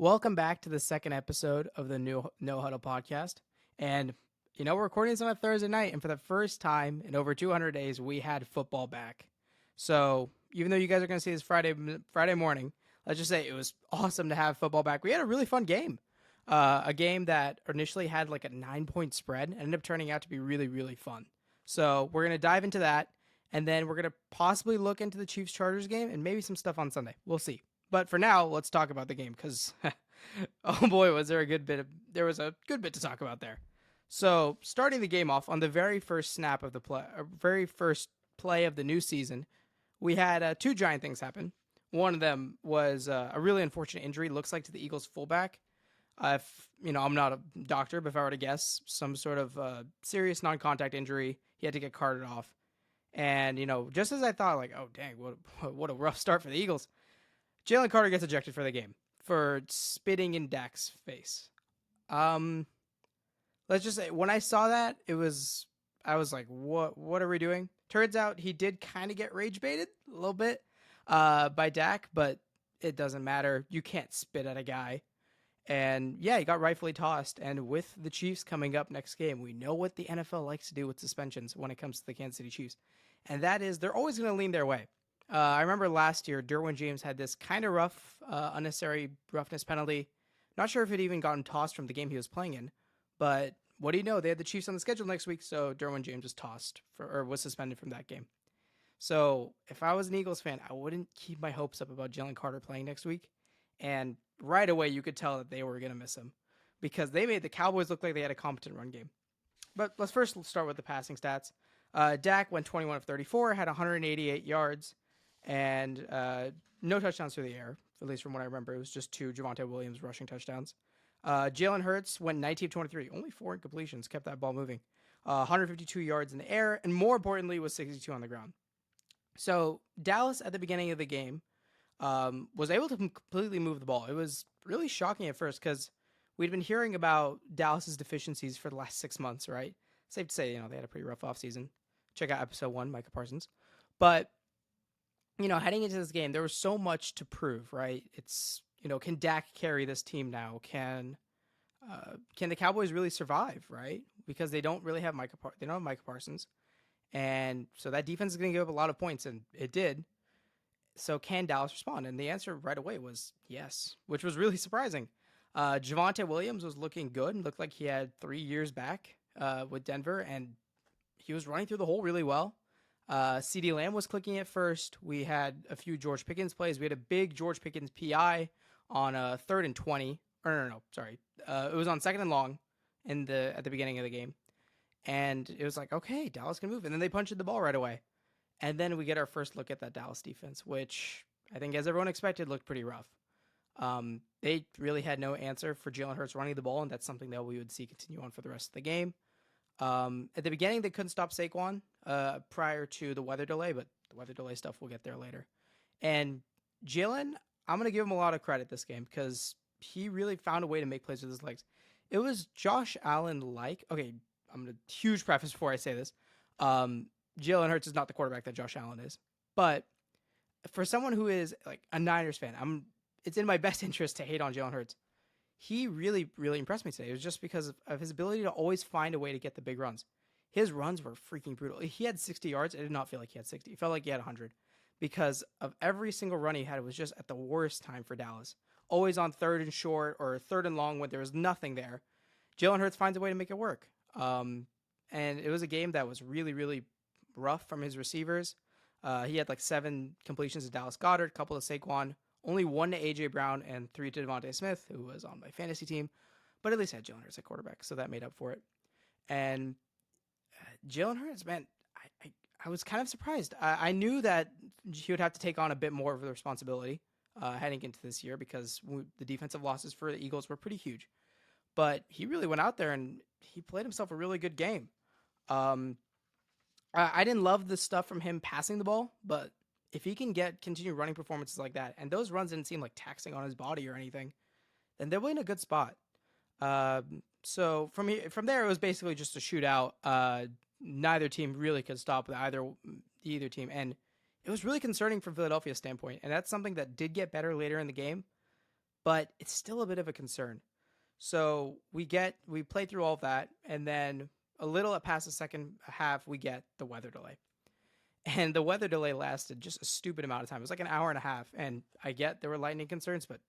Welcome back to the second episode of the new No Huddle podcast. And we're recording this on a Thursday night, and for the first time in over 200 days, we had football back. So even though you guys are going to see this Friday morning, let's just say it was awesome to have football back. We had a really fun game, a game that initially had like a 9-point spread, and ended up turning out to be really, really fun. So we're going to dive into that, and then we're going to possibly look into the Chiefs Chargers game and maybe some stuff on Sunday. We'll see. But for now, let's talk about the game because, oh boy, there was a good bit to talk about there. So starting the game off on the very first snap of the very first play of the new season, we had two giant things happen. One of them was a really unfortunate injury. Looks like to the Eagles fullback. If I'm not a doctor, but if I were to guess, some sort of serious non-contact injury. He had to get carted off, and just as I thought, like, oh dang, what a rough start for the Eagles. Jalen Carter gets ejected for the game for spitting in Dak's face. Let's just say when I saw that, I was like, what are we doing? Turns out he did kind of get rage baited a little bit by Dak, but it doesn't matter. You can't spit at a guy. And yeah, he got rightfully tossed. And with the Chiefs coming up next game, we know what the NFL likes to do with suspensions when it comes to the Kansas City Chiefs. And that is they're always going to lean their way. I remember last year, Derwin James had this kind of rough, unnecessary roughness penalty. Not sure if it even gotten tossed from the game he was playing in, but what do you know? They had the Chiefs on the schedule next week, so Derwin James was was suspended from that game. So if I was an Eagles fan, I wouldn't keep my hopes up about Jalen Carter playing next week. And right away, you could tell that they were going to miss him because they made the Cowboys look like they had a competent run game. But let's start with the passing stats. Dak went 21 of 34, had 188 yards, and no touchdowns through the air, at least from what I remember. It was just two Javonte Williams rushing touchdowns. Jalen Hurts went 19 of 23, only 4 incompletions, kept that ball moving. 152 yards in the air, and more importantly, was 62 on the ground. So Dallas at the beginning of the game was able to completely move the ball. It was really shocking at first because we'd been hearing about Dallas's deficiencies for the last 6 months, right? Safe to say, they had a pretty rough offseason. Check out episode 1, Micah Parsons. But heading into this game, there was so much to prove, right? It's, can Dak carry this team now? Can the Cowboys really survive, right? Because they don't really have they don't have Micah Parsons. And so that defense is going to give up a lot of points, and it did. So can Dallas respond? And the answer right away was yes, which was really surprising. Javonte Williams was looking good and looked like he had 3 years back with Denver, and he was running through the hole really well. CeeDee Lamb was clicking at first. We had a few George Pickens plays. We had a big George Pickens PI on 3rd and 20. Or no, sorry. It was on 2nd and long at the beginning of the game. And it was like, okay, Dallas can move. And then they punched the ball right away. And then we get our first look at that Dallas defense, which I think, as everyone expected, looked pretty rough. They really had no answer for Jalen Hurts running the ball, and that's something that we would see continue on for the rest of the game. At the beginning, they couldn't stop Saquon prior to the weather delay, but the weather delay stuff, we'll get there later. And Jalen, I'm going to give him a lot of credit this game because he really found a way to make plays with his legs. It was Josh Allen-like. Okay, I'm going to huge preface before I say this. Jalen Hurts is not the quarterback that Josh Allen is. But for someone who is like a Niners fan, it's in my best interest to hate on Jalen Hurts. He really, really impressed me today. It was just because of his ability to always find a way to get the big runs. His runs were freaking brutal. He had 60 yards. It did not feel like he had 60. It felt like he had 100 because of every single run he had. It was just at the worst time for Dallas. Always on 3rd and short or 3rd and long when there was nothing there. Jalen Hurts finds a way to make it work. And it was a game that was really, really rough from his receivers. He had like 7 completions to Dallas Goedert, a couple to Saquon, only 1 to A.J. Brown, and 3 to Devontae Smith, who was on my fantasy team, but at least had Jalen Hurts at quarterback, so that made up for it. And Jalen Hurts, man, I was kind of surprised. I knew that he would have to take on a bit more of the responsibility heading into this year because the defensive losses for the Eagles were pretty huge. But he really went out there and he played himself a really good game. I didn't love the stuff from him passing the ball, but if he can continue running performances like that, and those runs didn't seem like taxing on his body or anything, then they'll be in a good spot. So from there, it was basically just a shootout. Neither team really could stop either team, and it was really concerning from Philadelphia's standpoint. And that's something that did get better later in the game. but it's still a bit of a concern. So we play through all of that, and then a little past the second half, we get the weather delay. And the weather delay lasted just a stupid amount of time. It was like an hour and a half. And I get there were lightning concerns, but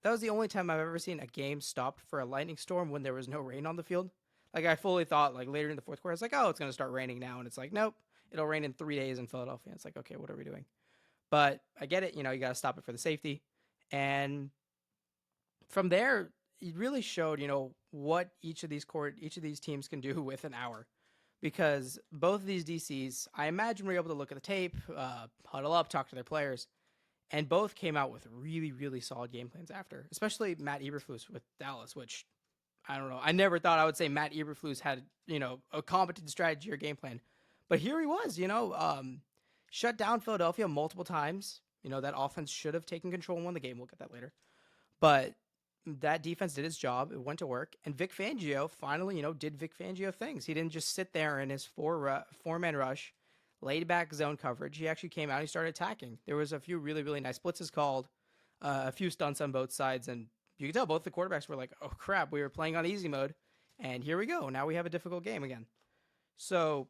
that was the only time I've ever seen a game stopped for a lightning storm when there was no rain on the field. Like I fully thought, like later in the fourth quarter, it's like, oh, it's gonna start raining now, and it's like, nope, it'll rain in 3 days in Philadelphia. It's like, okay, what are we doing? But I get it. You got to stop it for the safety. And from there, it really showed, what each of these teams can do with an hour. Because both of these DCs, I imagine, were able to look at the tape, huddle up, talk to their players, and both came out with really, really solid game plans after. Especially Matt Eberflus with Dallas, which I don't know. I never thought I would say Matt Eberflus had a competent strategy or game plan, but here he was. Shut down Philadelphia multiple times. That offense should have taken control and won the game. We'll get that later. But that defense did its job. It went to work. And Vic Fangio finally, did Vic Fangio things. He didn't just sit there in his four-man rush, laid back zone coverage. He actually came out and he started attacking. There was a few really, really nice blitzes called, a few stunts on both sides. And you could tell both the quarterbacks were like, oh, crap, we were playing on easy mode. And here we go. Now we have a difficult game again. So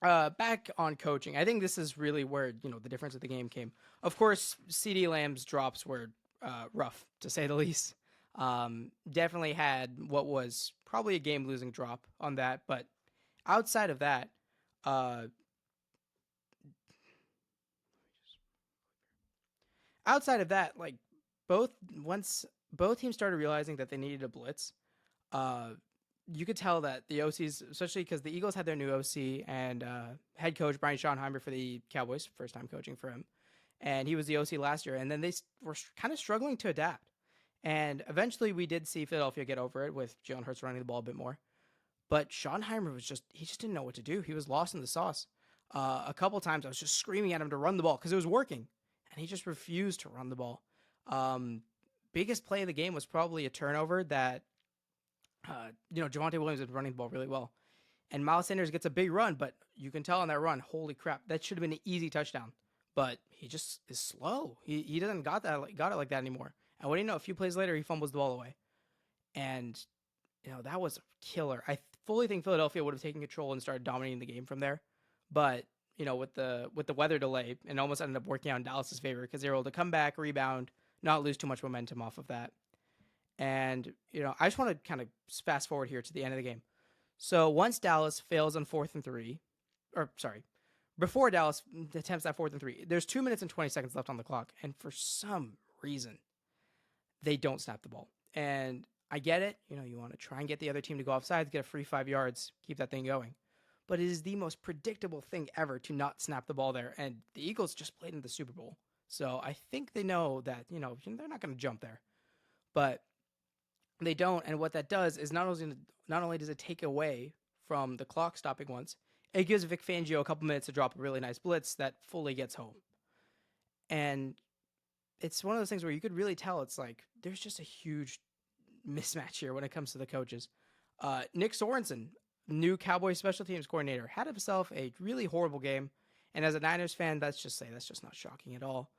back on coaching, I think this is really where, the difference of the game came. Of course, CeeDee Lamb's drops were rough, to say the least. Definitely had what was probably a game-losing drop on that, but outside of that, uh, like once both teams started realizing that they needed a blitz, uh, you could tell that the OCs, especially because the Eagles had their new OC and head coach Brian Schottenheimer for the Cowboys, first time coaching for him, and he was the OC last year, and then they were kind of struggling to adapt. And eventually we did see Philadelphia get over it with Jalen Hurts running the ball a bit more. But Schottenheimer he just didn't know what to do. He was lost in the sauce. A couple times I was just screaming at him to run the ball because it was working, and he just refused to run the ball. Biggest play of the game was probably a turnover that, Javonte Williams was running the ball really well. And Miles Sanders gets a big run, but you can tell on that run, holy crap, that should have been an easy touchdown. But he just is slow. He doesn't got it like that anymore. And what do you know? A few plays later, he fumbles the ball away. And, that was a killer. I fully think Philadelphia would have taken control and started dominating the game from there. But, with the weather delay, it almost ended up working out in Dallas' favor because they were able to come back, rebound, not lose too much momentum off of that. And, I just want to kind of fast forward here to the end of the game. So once Dallas fails on 4th and 3, before Dallas attempts that 4th and 3, there's 2 minutes and 20 seconds left on the clock. And for some reason, they don't snap the ball. And I get it. You want to try and get the other team to go offside, get a free 5 yards, keep that thing going. But it is the most predictable thing ever to not snap the ball there. And the Eagles just played in the Super Bowl. So I think they know that, they're not going to jump there. But they don't. And what that does is not only does it take away from the clock stopping once, it gives Vic Fangio a couple minutes to drop a really nice blitz that fully gets home. And it's one of those things where you could really tell it's like there's just a huge mismatch here when it comes to the coaches. Nick Sorensen, new Cowboys special teams coordinator, had himself a really horrible game. And as a Niners fan, that's just not shocking at all.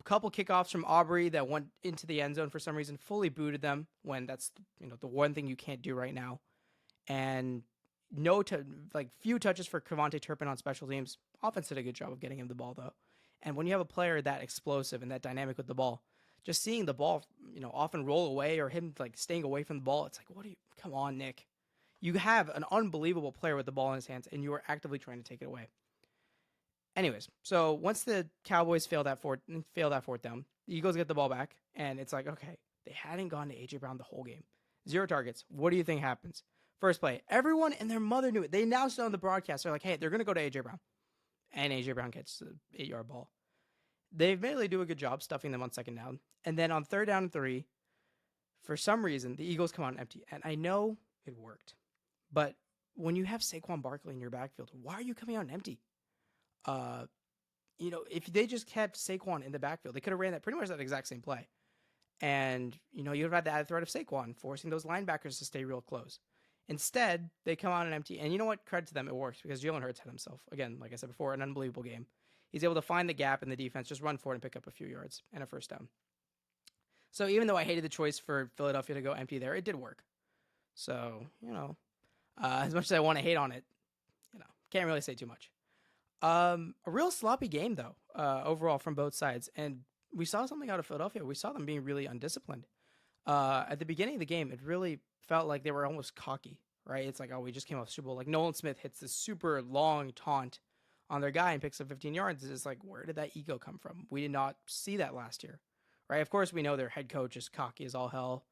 Couple kickoffs from Aubrey that went into the end zone for some reason, fully booted them when that's the one thing you can't do right now. And few touches for Kevontae Turpin on special teams. Offense did a good job of getting him the ball though. And when you have a player that explosive and that dynamic with the ball, just seeing the ball, often roll away or him staying away from the ball, it's like, come on, Nick. You have an unbelievable player with the ball in his hands, and you are actively trying to take it away. Anyways, so once the Cowboys fail that fourth down, the Eagles get the ball back, and it's like, okay, they hadn't gone to A.J. Brown the whole game. 0 targets. What do you think happens? First play. Everyone and their mother knew it. They announced it on the broadcast. They're like, hey, they're going to go to A.J. Brown. And A.J. Brown gets the 8-yard ball. They admittedly do a good job stuffing them on second down. And then on 3rd down and 3, for some reason, the Eagles come out empty. And I know it worked. But when you have Saquon Barkley in your backfield, why are you coming out empty? If they just kept Saquon in the backfield, they could have ran that pretty much that exact same play. And, you'd have had the added threat of Saquon, forcing those linebackers to stay real close. Instead, they come out and empty. And you know what? Credit to them, it works because Jalen Hurts had himself, again, like I said before, an unbelievable game. He's able to find the gap in the defense, just run for it and pick up a few yards and a first down. So even though I hated the choice for Philadelphia to go empty there, it did work. So, as much as I want to hate on it, can't really say too much. A real sloppy game though, overall from both sides, and we saw something out of Philadelphia. We saw them being really undisciplined. At the beginning of the game, it really felt like they were almost cocky, right? It's like, oh, we just came off Super Bowl. Like Nolan Smith hits this super long taunt on their guy and picks up 15 yards. It's like, where did that ego come from? We did not see that last year, right? Of course, we know their head coach is cocky as all hell,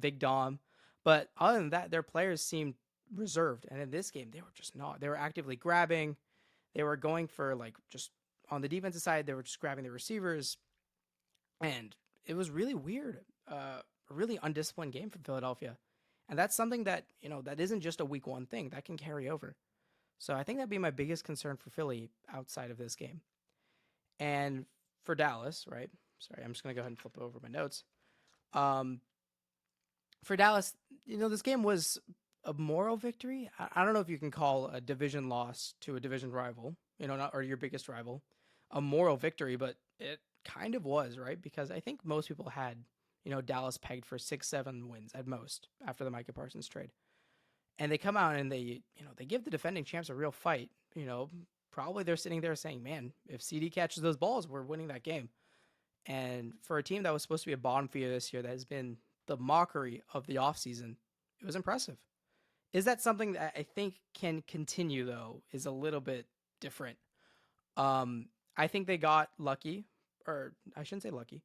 Big Dom. But other than that, their players seemed reserved. And in this game, they were just not. They were actively grabbing. They were going for like just on the defensive side, they were just grabbing the receivers. And it was really weird. A really undisciplined game from Philadelphia. And that's something that, that isn't just a week one thing. That can carry over. So I think that'd be my biggest concern for Philly outside of this game. And for Dallas, right? Sorry, I'm just going to go ahead and flip over my notes. For Dallas, this game was a moral victory. I don't know if you can call a division loss to a division rival, not or your biggest rival, a moral victory, but it kind of was, right? Because I think most people had, Dallas pegged for 6-7 wins at most after the Micah Parsons trade. And they come out and they give the defending champs a real fight. Probably they're sitting there saying, man, if CD catches those balls, we're winning that game. And for a team that was supposed to be a bottom feeder this year that has been the mockery of the offseason, it was impressive. Is that something that I think can continue, though, is a little bit different. I think they got lucky, or I shouldn't say lucky.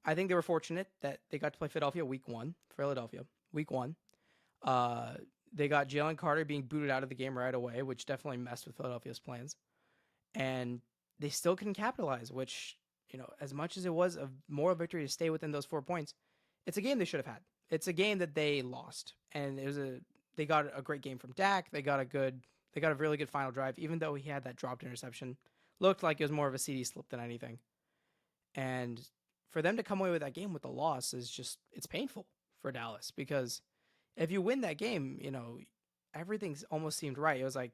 I think they were fortunate that they got to play Philadelphia week one. They got Jalen Carter being booted out of the game right away, which definitely messed with Philadelphia's plans. And they still couldn't capitalize, which, as much as it was a moral victory to stay within those 4 points, it's a game they should have had. It's a game that they lost. And they got a great game from Dak. They got a really good final drive, even though he had that dropped interception. Looked like it was more of a CD slip than anything. And for them to come away with that game with a loss it's painful for Dallas, because if you win that game, everything's almost seemed right. It was like,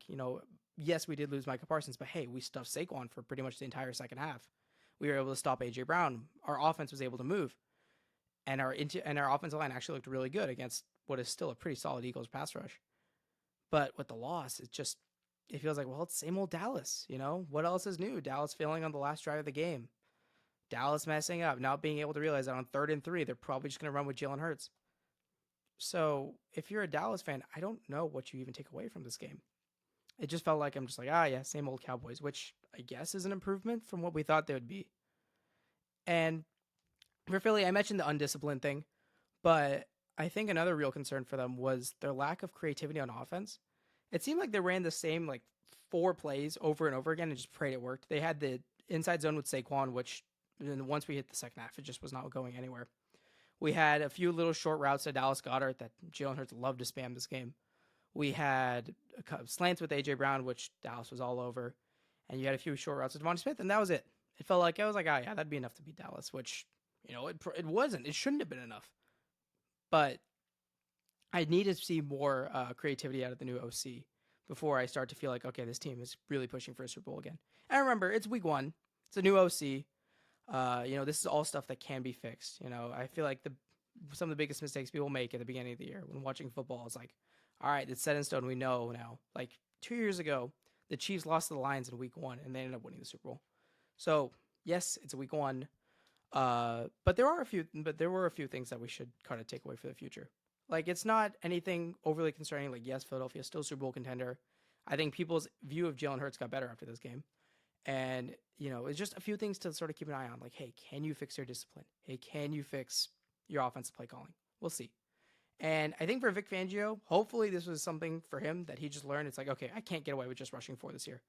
yes, we did lose Micah Parsons, but hey, we stuffed Saquon for pretty much the entire second half. We were able to stop AJ Brown. Our offense was able to move, and our offensive line actually looked really good against what is still a pretty solid Eagles pass rush. But with the loss, it feels like, well, it's same old Dallas. What else is new? Dallas failing on the last drive of the game. Dallas messing up, not being able to realize that on 3rd and 3, they're probably just going to run with Jalen Hurts. So if you're a Dallas fan, I don't know what you even take away from this game. It just felt like I'm just like, yeah, same old Cowboys, which I guess is an improvement from what we thought they would be. And for Philly, I mentioned the undisciplined thing, but I think another real concern for them was their lack of creativity on offense. It seemed like they ran the same 4 plays over and over again and just prayed it worked. They had the inside zone with Saquon, which once we hit the second half, it just was not going anywhere. We had a few little short routes to Dallas Goedert that Jalen Hurts loved to spam this game. We had slants with AJ Brown, which Dallas was all over. And you had a few short routes to Devontae Smith, and that was it. It felt like, I was like, oh yeah, that'd be enough to beat Dallas, which, it wasn't. It shouldn't have been enough. But I need to see more creativity out of the new OC before I start to feel like, okay, this team is really pushing for a Super Bowl again. And remember, it's week 1. It's a new OC. This is all stuff that can be fixed. I feel like some of the biggest mistakes people make at the beginning of the year when watching football is like, all right, it's set in stone. We know now. Like 2 years ago, the Chiefs lost to the Lions in week 1 and they ended up winning the Super Bowl. So yes, it's week 1. But there were a few things that we should kind of take away for the future. Like, it's not anything overly concerning. Like, yes, Philadelphia is still a Super Bowl contender. I think people's view of Jalen Hurts got better after this game. And, it's just a few things to sort of keep an eye on. Like, hey, can you fix your discipline? Hey, can you fix your offensive play calling? We'll see. And I think for Vic Fangio, hopefully this was something for him that he just learned. It's like, okay, I can't get away with just rushing 4 this year.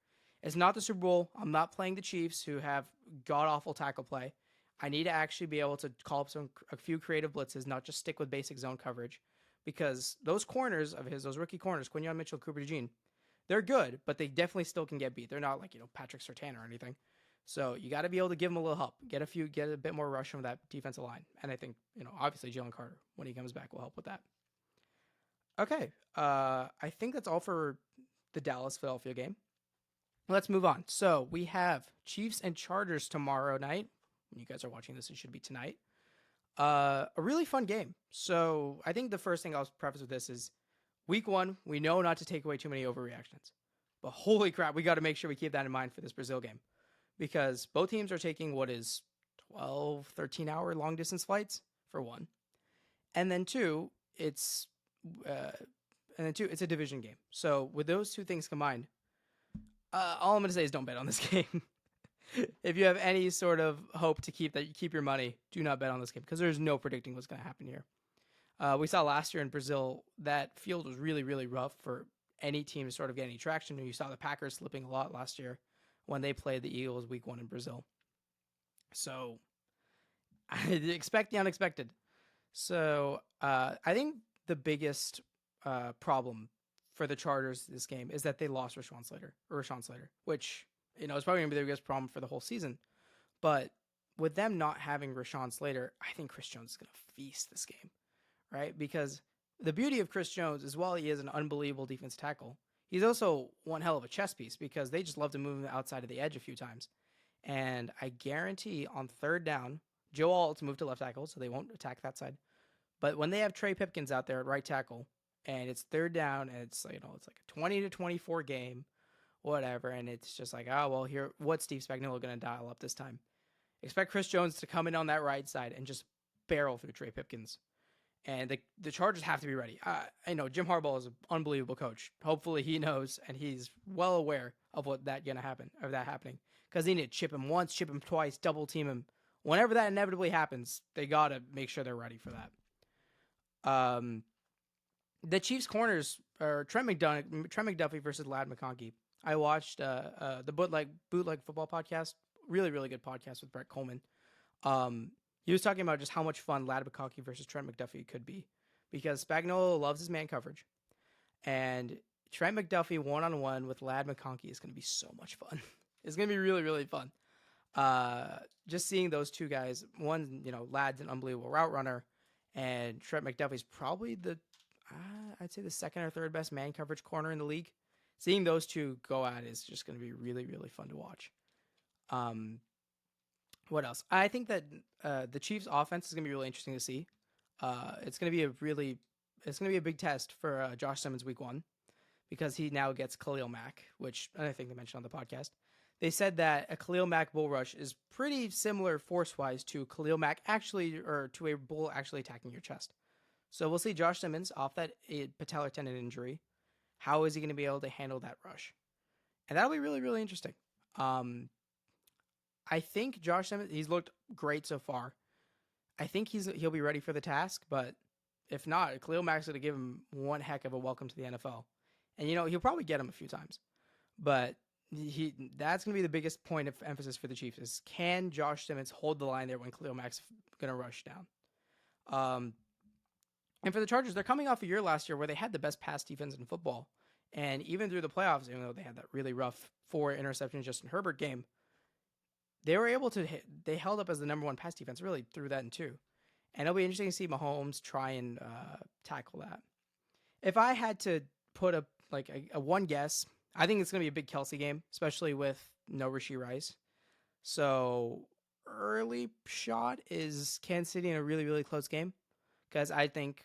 It's not the Super Bowl. I'm not playing the Chiefs, who have god-awful tackle play. I need to actually be able to call up a few creative blitzes, not just stick with basic zone coverage. Because those corners of his, those rookie corners, Quinyon Mitchell, Cooper DeJean, they're good, but they definitely still can get beat. They're not like, Patrick Surtain or anything. So you got to be able to give them a little help, get a bit more rush from that defensive line. And I think, obviously Jalen Carter, when he comes back, will help with that. Okay. I think that's all for the Dallas-Philadelphia game. Let's move on. So we have Chiefs and Chargers tomorrow night. When you guys are watching this, it should be tonight. A really fun game. So I think the first thing I'll preface with this is week one, we know not to take away too many overreactions. But holy crap, we got to make sure we keep that in mind for this Brazil game because both teams are taking what is 12, 13-hour long distance flights for one. And then two, uh, it's a division game. So with those two things combined, all I'm going to say is don't bet on this game. If you have any sort of hope to keep your money, do not bet on this game because there's no predicting what's going to happen here. We saw last year in Brazil that field was really, really rough for any team to sort of get any traction. You saw the Packers slipping a lot last year when they played the Eagles week one in Brazil. So I expect the unexpected. So I think the biggest problem for the Chargers this game is that they lost Rashawn Slater, which is probably gonna be the biggest problem for the whole season. But with them not having Rashawn Slater, I think Chris Jones is gonna feast this game, right? Because the beauty of Chris Jones is while he is an unbelievable defense tackle, he's also one hell of a chess piece because they just love to move him outside of the edge a few times. And I guarantee on third down, Joe Alt's moved to left tackle, so they won't attack that side. But when they have Trey Pipkins out there at right tackle, and it's third down, and it's it's like a 20-24 game, whatever, and it's just like, oh well, here, what's Steve Spagnuolo going to dial up this time? Expect Chris Jones to come in on that right side and just barrel through Trey Pipkins, and the Chargers have to be ready. I know Jim Harbaugh is an unbelievable coach. Hopefully he knows and he's well aware of that happening because they need to chip him once, chip him twice, double team him. Whenever that inevitably happens, they gotta make sure they're ready for that. The Chiefs corners are Trent McDuffie versus Lad McConkey. I watched the bootleg football podcast, really really good podcast with Brett Coleman. He was talking about just how much fun Lad McConkey versus Trent McDuffie could be, because Spagnuolo loves his man coverage, and Trent McDuffie one-on-one with Lad McConkey is going to be so much fun. It's going to be really really fun. Just seeing those two guys, Lad's an unbelievable route runner, and Trent McDuffie's probably I'd say the second or third best man coverage corner in the league. Seeing those two go at it is just going to be really, really fun to watch. What else? I think that the Chiefs' offense is going to be really interesting to see. It's going to be a big test for Josh Simmons week one because he now gets Khalil Mack, which I think they mentioned on the podcast. They said that a Khalil Mack bull rush is pretty similar force-wise to Khalil Mack to a bull actually attacking your chest. So we'll see Josh Simmons off that patellar tendon injury. How is he going to be able to handle that rush? And that'll be really, really interesting. I think Josh Simmons, he's looked great so far. I think he'll be ready for the task, but if not, Khalil Mack's going to give him one heck of a welcome to the NFL. And, he'll probably get him a few times. But that's going to be the biggest point of emphasis for the Chiefs is can Josh Simmons hold the line there when Khalil Mack's going to rush down? And for the Chargers, they're coming off a year last year where they had the best pass defense in football. And even through the playoffs, even though they had that really rough 4 interception Justin Herbert game, they were able to they held up as the number one pass defense really through that and two. And it'll be interesting to see Mahomes try and tackle that. If I had to put a one guess, I think it's going to be a big Kelsey game, especially with no Rashee Rice. So early shot is Kansas City in a really, really close game. Because I think,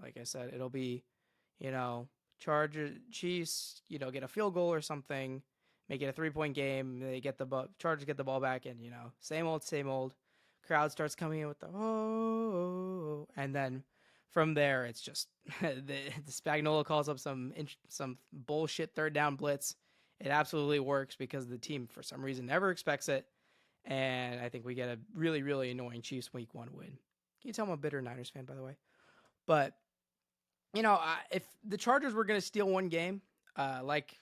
like I said, it'll be, Chargers, Chiefs, get a field goal or something, make it a 3-point game. They get Chargers get the ball back, and same old. Crowd starts coming in with the oh, and then from there it's just the Spagnuolo calls up some bullshit third down blitz. It absolutely works because the team for some reason never expects it, and I think we get a really really annoying Chiefs week one win. Can you tell I'm a bitter Niners fan, by the way? But, if the Chargers were going to steal one game, like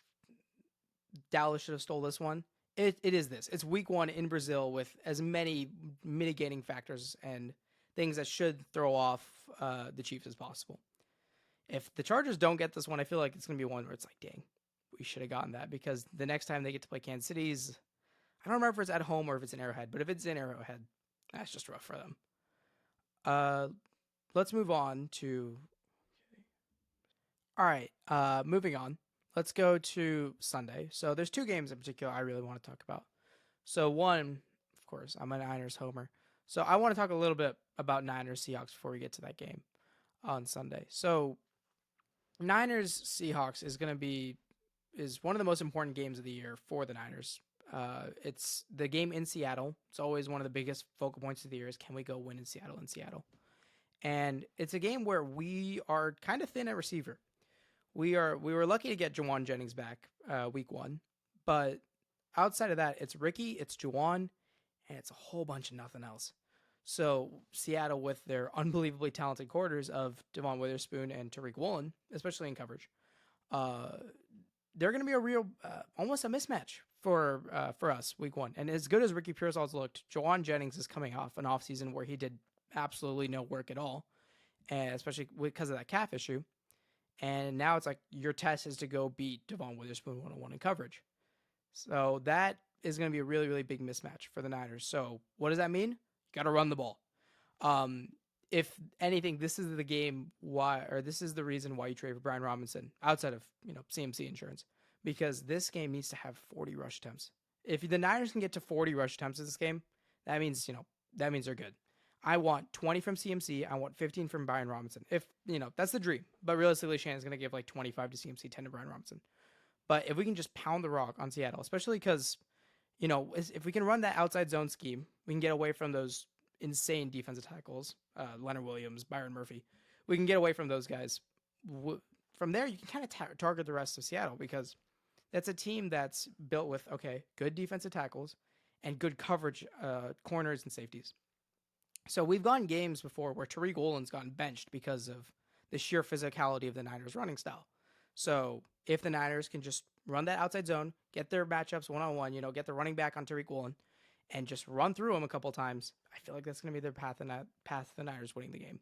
Dallas should have stole this one, it is this. It's week one in Brazil with as many mitigating factors and things that should throw off the Chiefs as possible. If the Chargers don't get this one, I feel like it's going to be one where it's like, dang, we should have gotten that because the next time they get to play Kansas City's, I don't remember if it's at home or if it's in Arrowhead, but if it's in Arrowhead, that's just rough for them. Let's move on to. All right. Moving on. Let's go to Sunday. So there's 2 games in particular I really want to talk about. So one, of course, I'm a Niners homer. So I want to talk a little bit about Niners Seahawks before we get to that game on Sunday. So Niners Seahawks is one of the most important games of the year for the Niners. It's the game in Seattle. It's always one of the biggest focal points of the year is can we go win in Seattle And it's a game where we are kind of thin at receiver. We were lucky to get Jawan Jennings back week 1, but outside of that, it's Ricky, it's Jawan, and it's a whole bunch of nothing else. So Seattle, with their unbelievably talented quarters of Devon Witherspoon and Tariq Woolen, especially in coverage, uh, they're going to be a real, almost a mismatch for us week 1. And as good as Ricky Pearsall's looked, Jawan Jennings is coming off an offseason where he did absolutely no work at all, and especially because of that calf issue. And now it's like your test is to go beat Devon Witherspoon 101 in coverage. So that is going to be a really, really big mismatch for the Niners. So what does that mean? You got to run the ball. Um, if anything, this is the game this is the reason why you trade for Brian Robinson outside of CMC insurance, because this game needs to have 40 rush attempts. If the Niners can get to 40 rush attempts in this game, that means they're good. I want 20 from CMC. I want 15 from Brian Robinson. If that's the dream, but realistically, Shannon's going to give like 25 to CMC, 10 to Brian Robinson. But if we can just pound the rock on Seattle, especially because if we can run that outside zone scheme, we can get away from those insane defensive tackles, Leonard Williams, Byron Murphy. We can get away from those guys. From there, you can kind of target the rest of Seattle, because that's a team that's built with good defensive tackles and good coverage, corners and safeties. So we've gone games before where Tariq Woolen's gotten benched because of the sheer physicality of the Niners running style. So if the Niners can just run that outside zone, get their matchups one-on-one, get the running back on Tariq Woolen, and just run through him a couple times, I feel like that's going to be their path to the Niners winning the game.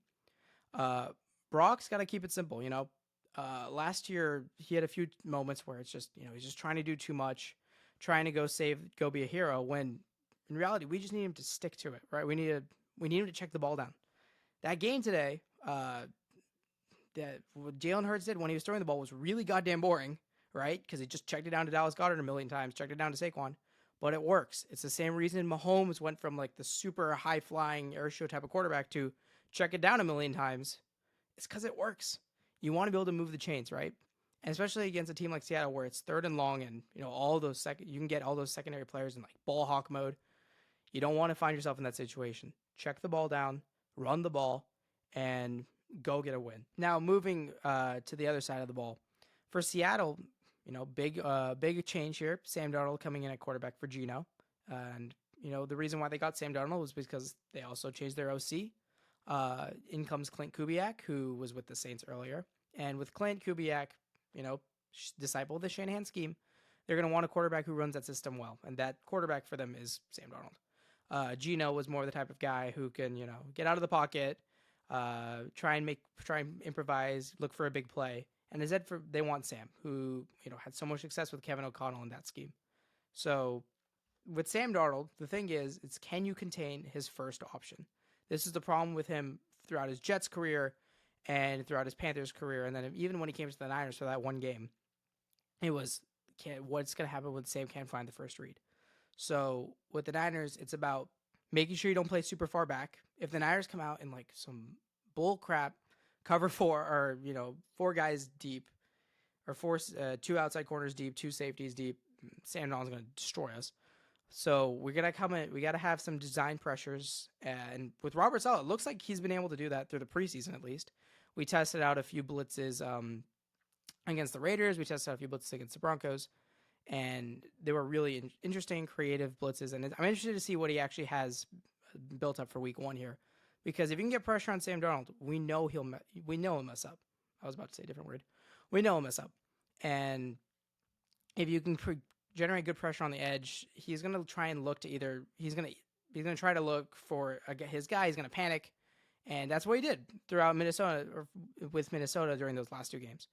Brock's got to keep it simple. Last year he had a few moments where it's just, he's just trying to do too much, trying to go be a hero, when in reality we just need him to stick to it, right? We need him to check the ball down. That game today, that what Jalen Hurts did when he was throwing the ball was really goddamn boring, right? Because he just checked it down to Dallas Goedert a million times, checked it down to Saquon, but it works. It's the same reason Mahomes went from like the super high flying air show type of quarterback to check it down a million times. It's because it works. You want to be able to move the chains, right? And especially against a team like Seattle where it's third and long, and you can get all those secondary players in like ball hawk mode. You don't want to find yourself in that situation. Check the ball down, run the ball, and go get a win. Now, moving to the other side of the ball. For Seattle, big change here. Sam Darnold coming in at quarterback for Geno. And, the reason why they got Sam Darnold was because they also changed their OC. In comes Clint Kubiak, who was with the Saints earlier. And with Clint Kubiak, disciple of the Shanahan scheme, they're going to want a quarterback who runs that system well. And that quarterback for them is Sam Darnold. Geno was more the type of guy who can, get out of the pocket, try and improvise, look for a big play. And instead they want Sam, who, had so much success with Kevin O'Connell in that scheme. So with Sam Darnold, the thing is, it's can you contain his first option? This is the problem with him throughout his Jets career and throughout his Panthers career. And then even when he came to the Niners for that one game, it was, what's going to happen when Sam can't find the first read? So with the Niners, it's about making sure you don't play super far back. If the Niners come out in like some bull crap cover 4, or 4 guys deep, or 2 outside corners deep, 2 safeties deep, Sam Darnold's going to destroy us. So we're gonna come in. We got to have some design pressures, and with Robert Saleh, it looks like he's been able to do that through the preseason at least. We tested out a few blitzes against the Raiders. We tested out a few blitzes against the Broncos, and they were really interesting, creative blitzes. And I'm interested to see what he actually has built up for Week 1 here, because if you can get pressure on Sam Darnold, we know he'll mess up. I was about to say a different word. We know he'll mess up, and if you can generate good pressure on the edge, he's going to try and look to he's going to try to look for his guy. He's going to panic, and that's what he did throughout Minnesota, or with Minnesota during those last 2 games.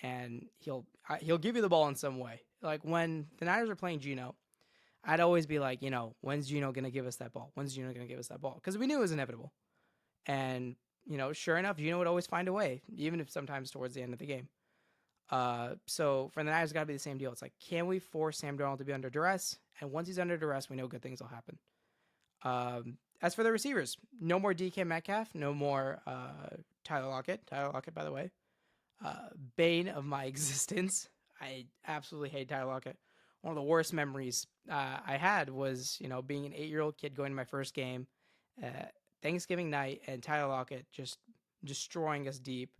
And he'll give you the ball in some way. Like when the Niners are playing Geno, I'd always be like, when's Geno going to give us that ball? When's Geno going to give us that ball? Because we knew it was inevitable. And, sure enough, Geno would always find a way, even if sometimes towards the end of the game. So for the Niners, it's got to be the same deal. It's like, can we force Sam Darnold to be under duress? And once he's under duress, we know good things will happen. As for the receivers, no more DK Metcalf, no more Tyler Lockett. Tyler Lockett, by the way, bane of my existence. I absolutely hate Tyler Lockett. One of the worst memories I had was, being an 8-year-old kid going to my first game, uh, Thanksgiving night, and Tyler Lockett just destroying us deep,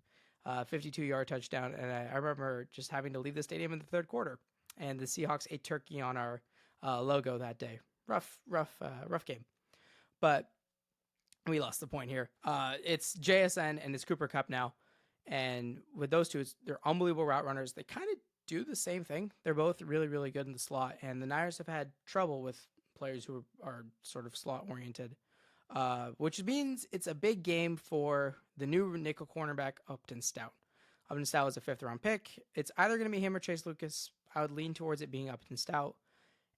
52-yard touchdown. And I remember just having to leave the stadium in the third quarter. And the Seahawks ate turkey on our logo that day. Rough game. But we lost the point here. It's JSN and it's Cooper Kupp now. And with those two, they're unbelievable route runners. They kind of do the same thing. They're both really, really good in the slot. And the Niners have had trouble with players who are sort of slot oriented, which means it's a big game for the new nickel cornerback, Upton Stout. Upton Stout was a 5th-round pick. It's either going to be him or Chase Lucas. I would lean towards it being Upton Stout.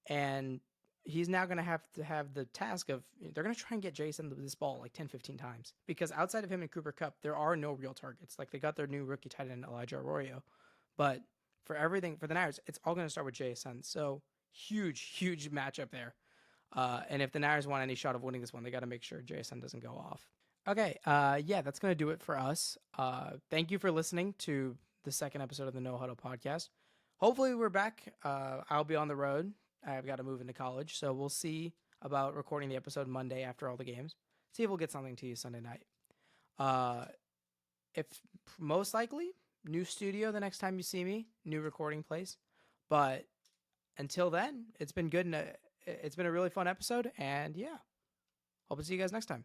And he's now going to have the task of, they're going to try and get Jason this ball like 10, 15 times. Because outside of him and Cooper Kupp, there are no real targets. Like, they got their new rookie tight end, Elijah Arroyo. But for everything, for the Niners, it's all going to start with JSN. So, huge matchup there. And if the Niners want any shot of winning this one, they got to make sure JSN doesn't go off. Okay, yeah, that's going to do it for us. Thank you for listening to the second episode of the No Huddle podcast. Hopefully we're back. I'll be on the road. I've got to move into college, so we'll see about recording the episode Monday after all the games. See if we'll get something to you Sunday night. If most likely, new studio the next time you see me, new recording place. But until then, it's been good, and it's been a really fun episode, and yeah, hope to see you guys next time.